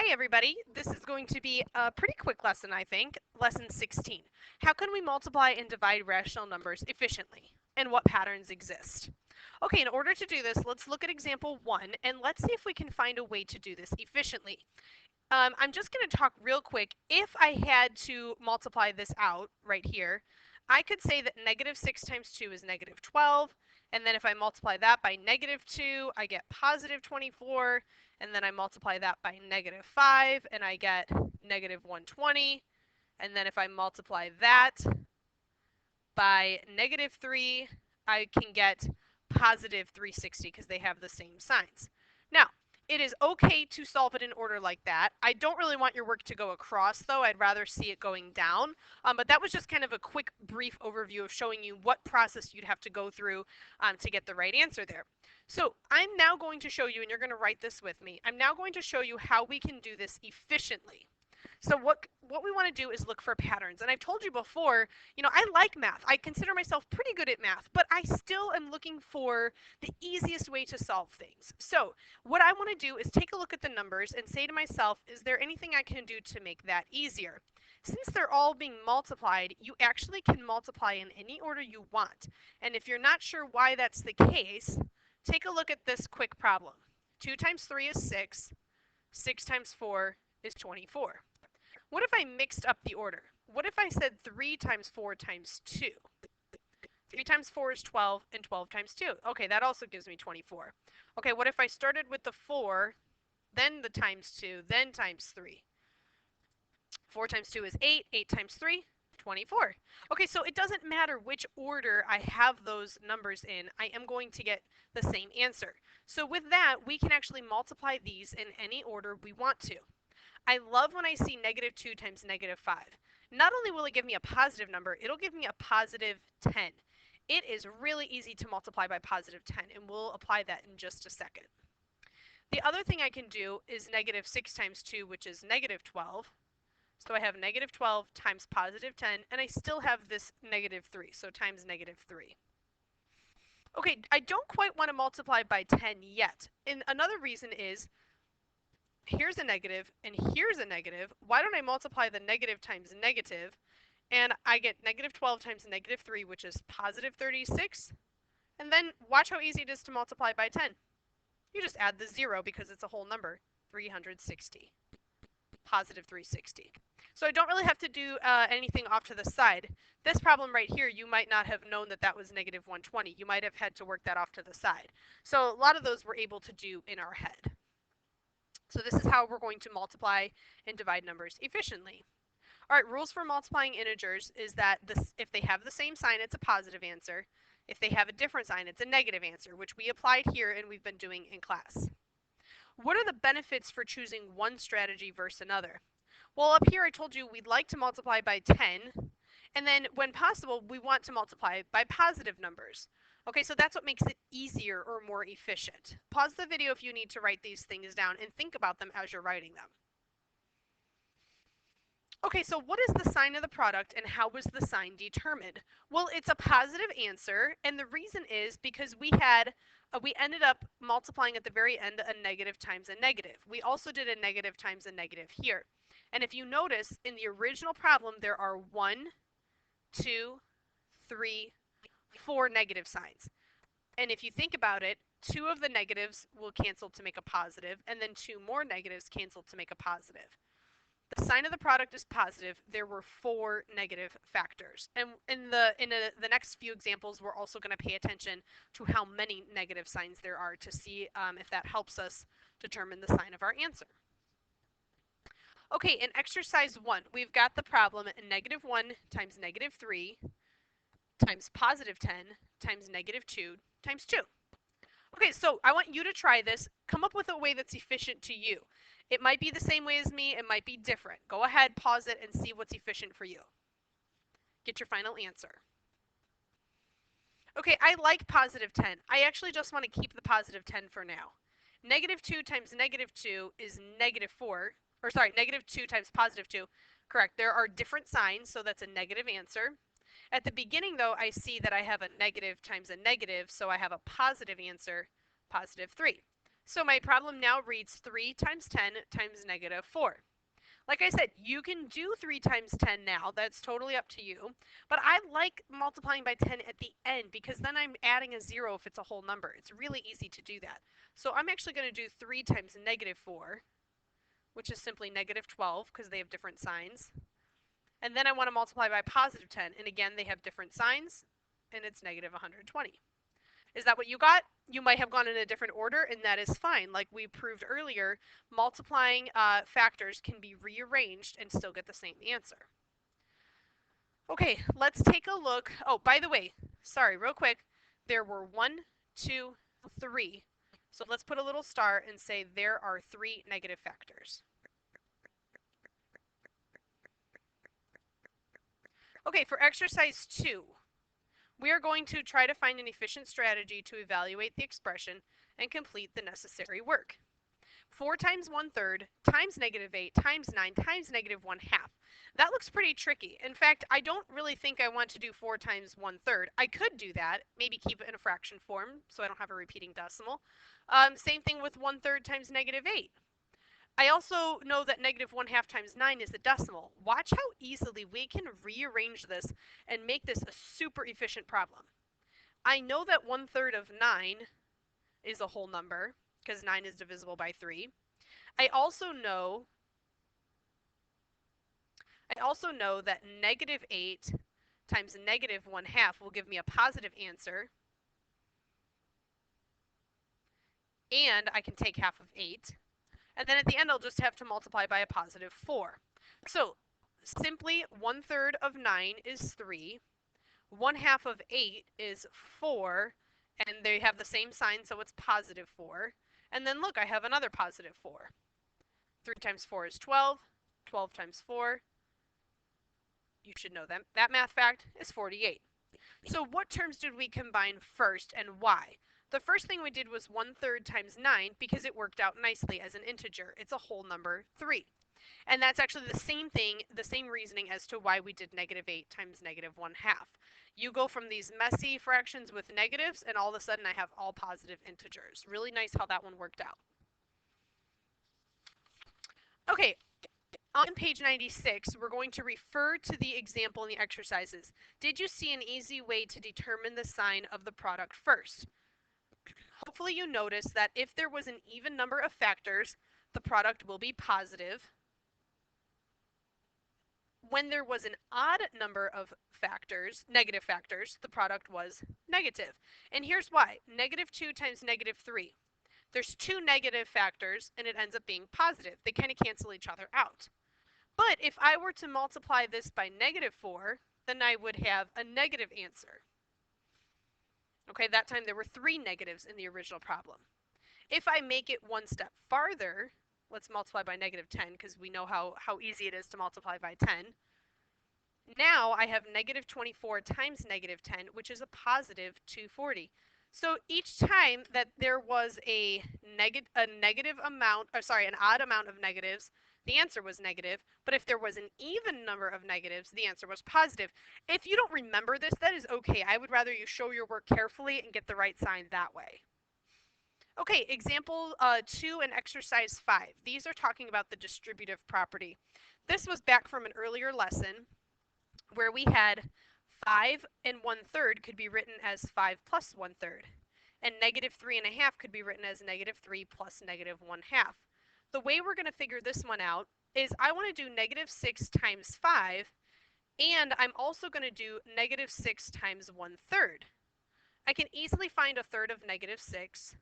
Hi everybody, this is going to be a pretty quick lesson, I think, lesson 16. How can we multiply and divide rational numbers efficiently, and what patterns exist? Okay, in order to do this, let's look at example 1, and let's see if we can find a way to do this efficiently. I'm just going to talk real quick. If I had to multiply this out right here, I could say that negative 6 times 2 is negative 12, and then if I multiply that by negative 2, I get positive 24, and then I multiply that by negative 5, and I get negative 120, and then if I multiply that by negative 3, I can get positive 360 because they have the same signs. Now, it is okay to solve it in order like that. I don't really want your work to go across, though. I'd rather see it going down. But that was just kind of a quick, brief overview of showing you what process you'd have to go through to get the right answer there. So I'm now going to show you, and you're going to write this with me, I'm now going to show you how we can do this efficiently. So what we want to do is look for patterns. And I've told you before, I like math. I consider myself pretty good at math, but I still am looking for the easiest way to solve things. So what I want to do is take a look at the numbers and say to myself, is there anything I can do to make that easier? Since they're all being multiplied, you actually can multiply in any order you want. And if you're not sure why that's the case, take a look at this quick problem. 2 times 3 is 6. 6 times 4 is 24. What if I mixed up the order? What if I said 3 times 4 times 2? 3 times 4 is 12, and 12 times 2. Okay, that also gives me 24. Okay, what if I started with the 4, then the times 2, then times 3? 4 times 2 is 8. 8 times 3, 24. Okay, so it doesn't matter which order I have those numbers in, I am going to get the same answer. So with that, we can actually multiply these in any order we want to. I love when I see negative 2 times negative 5. Not only will it give me a positive number, it'll give me a positive 10. It is really easy to multiply by positive 10, and we'll apply that in just a second. The other thing I can do is negative 6 times 2, which is negative 12. So I have negative 12 times positive 10, and I still have this negative 3, so times negative 3. Okay, I don't quite want to multiply by 10 yet. And another reason is, here's a negative, and here's a negative. Why don't I multiply the negative times negative, and I get negative 12 times negative 3, which is positive 36. And then watch how easy it is to multiply by 10. You just add the 0 because it's a whole number, 360. Positive 360. So I don't really have to do anything off to the side. This problem right here, you might not have known that that was negative 120. You might have had to work that off to the side. So a lot of those we're able to do in our head. So this is how we're going to multiply and divide numbers efficiently. All right, rules for multiplying integers is that if they have the same sign, it's a positive answer. If they have a different sign, it's a negative answer, which we applied here and we've been doing in class. What are the benefits for choosing one strategy versus another? Well, up here I told you we'd like to multiply by 10, and then when possible, we want to multiply by positive numbers. Okay, so that's what makes it easier or more efficient. Pause the video if you need to write these things down and think about them as you're writing them. Okay, so what is the sign of the product and how was the sign determined? Well, it's a positive answer, and the reason is because we ended up multiplying at the very end a negative times a negative. We also did a negative times a negative here. And if you notice, in the original problem, there are 1, 2, 3, 4 negative signs. And if you think about it, 2 of the negatives will cancel to make a positive, and then 2 more negatives cancel to make a positive. The sign of the product is positive. There were 4 negative factors. And in the next few examples, we're also going to pay attention to how many negative signs there are to see if that helps us determine the sign of our answer. Okay, in exercise 1, we've got the problem negative 1 times negative 3 times positive 10 times negative 2 times 2. Okay, so I want you to try this. Come up with a way that's efficient to you. It might be the same way as me. It might be different. Go ahead, pause it, and see what's efficient for you. Get your final answer. Okay, I like positive 10. I actually just want to keep the positive 10 for now. Negative 2 times negative 2 is negative 4. Or sorry, negative 2 times positive 2. Correct. There are different signs, so that's a negative answer. At the beginning, though, I see that I have a negative times a negative, so I have a positive answer, positive 3. So my problem now reads 3 times 10 times negative 4. Like I said, you can do 3 times 10 now. That's totally up to you. But I like multiplying by 10 at the end because then I'm adding a 0 if it's a whole number. It's really easy to do that. So I'm actually going to do 3 times negative 4, which is simply negative 12 because they have different signs. And then I want to multiply by positive 10. And again, they have different signs, and it's negative 120. Is that what you got? You might have gone in a different order, and that is fine. Like we proved earlier, multiplying factors can be rearranged and still get the same answer. Okay, let's take a look. Oh, by the way, sorry, real quick. There were 1, 2, 3. So let's put a little star and say there are 3 negative factors. Okay, for exercise 2, we are going to try to find an efficient strategy to evaluate the expression and complete the necessary work. 4 times 1/3 times negative 8 times 9 times negative 1/2. That looks pretty tricky. In fact, I don't really think I want to do 4 times 1/3. I could do that, maybe keep it in a fraction form so I don't have a repeating decimal. Same thing with 1/3 times negative 8. I also know that negative 1/2 times 9 is a decimal. Watch how easily we can rearrange this and make this a super efficient problem. I know that 1/3 of 9 is a whole number because 9 is divisible by 3. I also know that negative 8 times negative 1/2 will give me a positive answer. And I can take half of 8. And then at the end, I'll just have to multiply by a positive 4. So simply 1/3 of 9 is 3. 1/2 of 8 is 4. And they have the same sign, so it's positive 4. And then look, I have another positive 4. 3 times 4 is 12. 12 times 4, you should know that. That math fact is 48. So what terms did we combine first and why? The first thing we did was 1/3 times 9 because it worked out nicely as an integer. It's a whole number 3. And that's actually the same thing, the same reasoning as to why we did negative 8 times negative 1/2. You go from these messy fractions with negatives and all of a sudden I have all positive integers. Really nice how that one worked out. Okay, on page 96, we're going to refer to the example in the exercises. Did you see an easy way to determine the sign of the product first? Hopefully you noticed that if there was an even number of factors, the product will be positive. When there was an odd number of factors, negative factors, the product was negative. And here's why. Negative 2 times negative 3. There's 2 negative factors and it ends up being positive. They kind of cancel each other out. But if I were to multiply this by negative 4, then I would have a negative answer. Okay, that time there were 3 negatives in the original problem. If I make it one step farther, let's multiply by negative 10 because we know how easy it is to multiply by 10. Now I have negative 24 times negative 10, which is a positive 240. So each time that there was an odd amount of negatives, the answer was negative. But if there was an even number of negatives, the answer was positive. If you don't remember this, that is okay. I would rather you show your work carefully and get the right sign that way. Okay, example 2 and exercise 5. These are talking about the distributive property. This was back from an earlier lesson where we had 5 and 1/3 could be written as 5 plus 1/3. And negative 3.5 could be written as negative 3 plus negative 1/2. The way we're going to figure this one out is I want to do negative 6 times 5, and I'm also going to do negative 6 times 1/3. I can easily find a third of negative 6,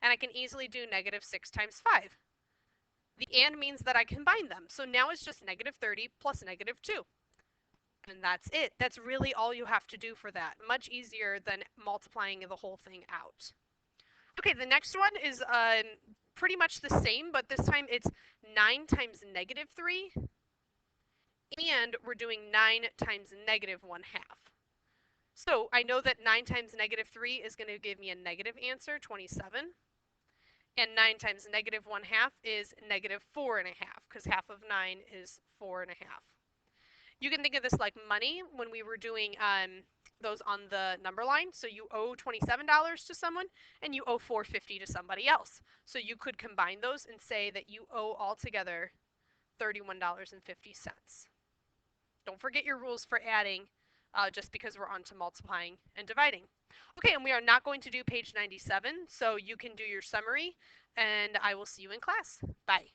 and I can easily do negative 6 times 5. The and means that I combine them, so now it's just negative 30 plus negative 2. And that's it. That's really all you have to do for that. Much easier than multiplying the whole thing out. Okay, the next one is pretty much the same, but this time it's 9 times negative 3, and we're doing 9 times negative 1/2. So I know that 9 times negative 3 is going to give me a negative answer, 27. And 9 times negative 1/2 is negative 4.5, because half of 9 is 4.5. You can think of this like money when we were doing those on the number line. So you owe $27 to someone and you owe $4.50 to somebody else. So you could combine those and say that you owe altogether $31.50. Don't forget your rules for adding just because we're on to multiplying and dividing. Okay, and we are not going to do page 97, so you can do your summary, and I will see you in class. Bye.